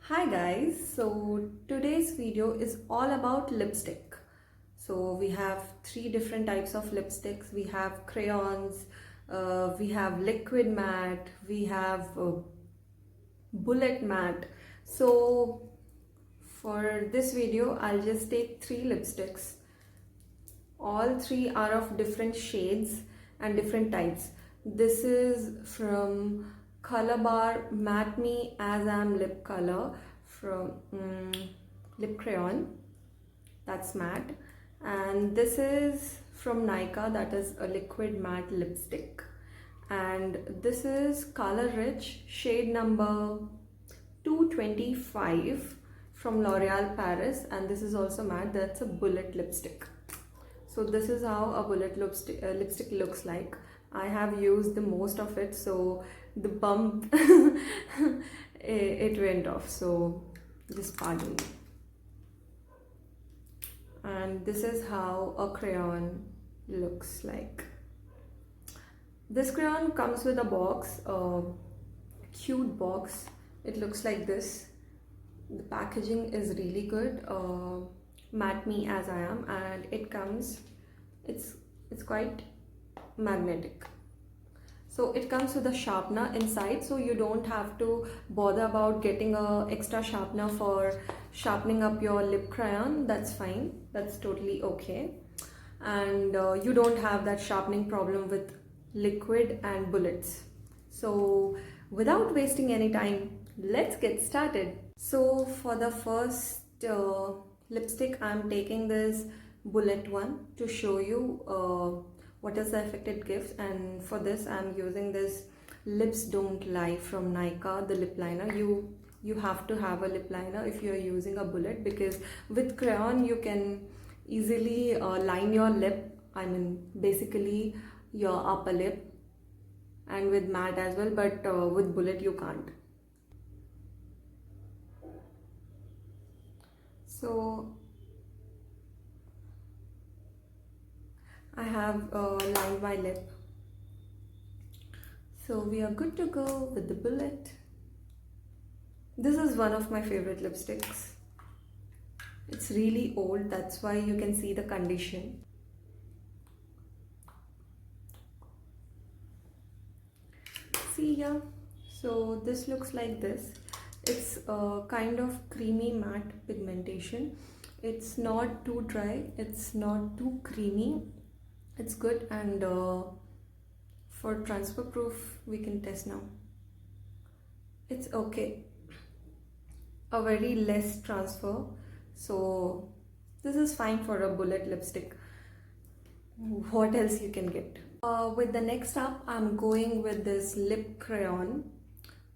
Hi guys, so today's video is all about lipstick. So we have three different types of lipsticks. We have crayons, we have liquid matte, we have bullet matte. So for this video, I'll just take three lipsticks. All three are of different shades and different types. This is from Colorbar Matte Me As I'm Lip Color from Lip Crayon, that's matte. And this is from Nykaa, that is a liquid matte lipstick. And this is Color Rich shade number 225 from L'Oreal Paris, and this is also matte, that's a bullet lipstick. So this is how a bullet lipstick looks like. I have used the most of it, so the bump it went off, so just pardon me. And this is how a crayon looks like. This crayon comes with a box, a cute box. It looks like this. The packaging is really good. Matte Me As I Am, and it comes, it's quite magnetic. So it comes with a sharpener inside, so you don't have to bother about getting a extra sharpener for sharpening up your lip crayon. That's fine, that's totally okay. And you don't have that sharpening problem with liquid and bullets. So without wasting any time, let's get started. So for the first lipstick, I'm taking this bullet one to show you what is the effect it gives. And for this, I'm using this Lips Don't Lie from Nykaa, the lip liner. You have to have a lip liner if you're using a bullet, because with crayon you can easily line your lip, I mean basically your upper lip, and with matte as well, but with bullet you can't. So I have lined my lip, so we are good to go with the bullet. This is one of my favorite lipsticks. It's really old, that's why you can see the condition. See here, so this looks like this. It's a kind of creamy matte pigmentation. It's not too dry, it's not too creamy, it's good. And for transfer proof, we can test now. It's okay, a very less transfer, so this is fine for a bullet lipstick. What else you can get? With the next up, I'm going with this lip crayon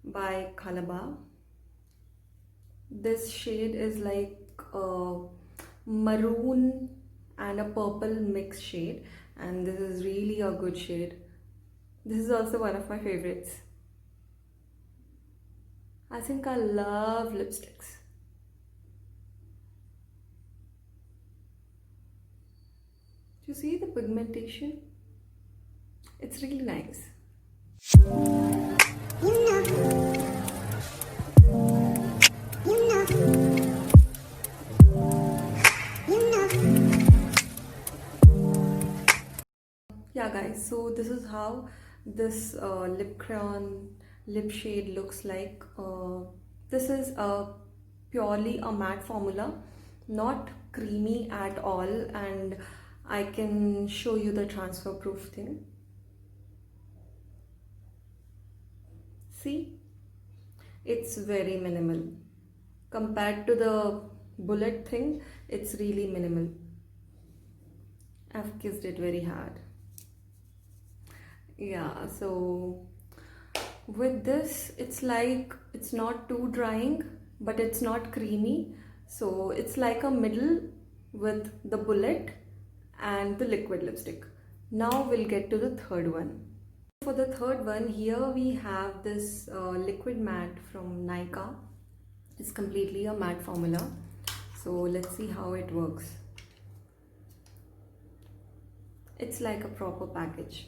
by Colorbar. This shade is like a maroon and a purple mixed shade, and this is really a good shade. This is also one of my favorites. I think I love lipsticks. Do you see the pigmentation? It's really nice. Yeah guys, so this is how this lip crayon lip shade looks like. This is purely a matte formula, not creamy at all, and I can show you the transfer proof thing. See, it's very minimal compared to the bullet thing. It's really minimal. I've kissed it very hard. Yeah, so with this, it's like, it's not too drying, but it's not creamy, so it's like a middle with the bullet and the liquid lipstick. Now we'll get to the third one. For the third one, here we have this liquid matte from Nykaa. It's completely a matte formula, so let's see how it works. It's like a proper package.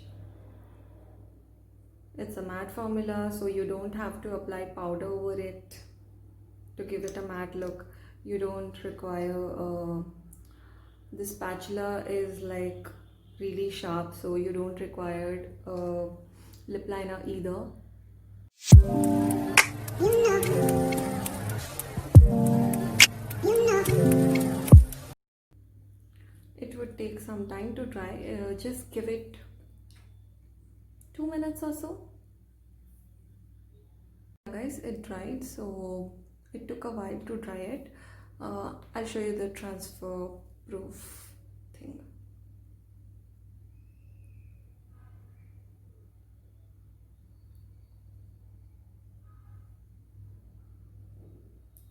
It's a matte formula, so you don't have to apply powder over it. to give it a matte look. You don't require this spatula is like really sharp, so you don't require lip liner either. It would take some time to dry. Just give it 2 minutes or so. Guys, it dried, so it took a while to dry it. I'll show you the transfer proof thing.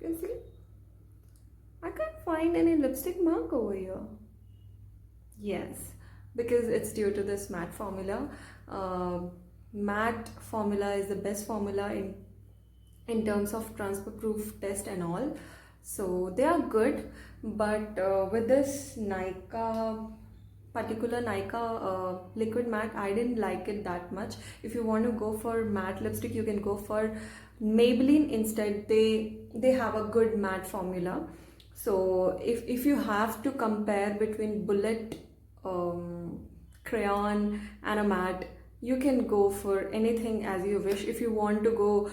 You can see I can't find any lipstick mark over here. Yes, because it's due to this matte formula. Matte formula is the best formula in terms of transfer proof test and all, so they are good. But with this particular Nykaa liquid matte, I didn't like it that much. If you want to go for matte lipstick, you can go for Maybelline instead. They have a good matte formula. So if you have to compare between bullet crayon and a matte, you can go for anything as you wish. If you want to go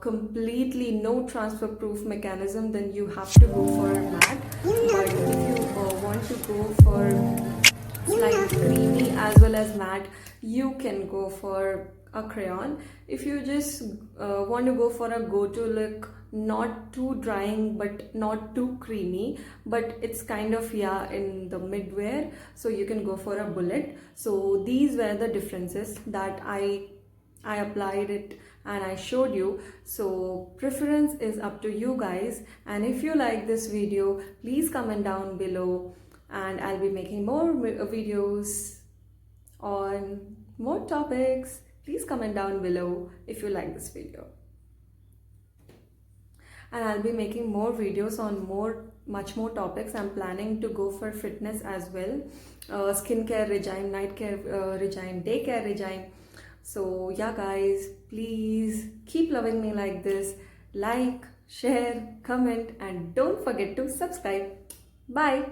completely no transfer proof mechanism, then you have to go for matte. But if you want to go for like creamy as well as matte, you can go for a crayon. If you just want to go for a go-to look, not too drying but not too creamy, but it's kind of in the midway, so you can go for a bullet. So these were the differences that I applied it and I showed you. So preference is up to you guys, and if you like this video, please comment down below, and I'll be making more videos on more topics. Please comment down below if you like this video, and I'll be making more videos on much more topics. I'm planning to go for fitness as well, skincare regime, night care regime, day care regime. So yeah guys, please keep loving me like this. Like, share, comment, and don't forget to subscribe. Bye.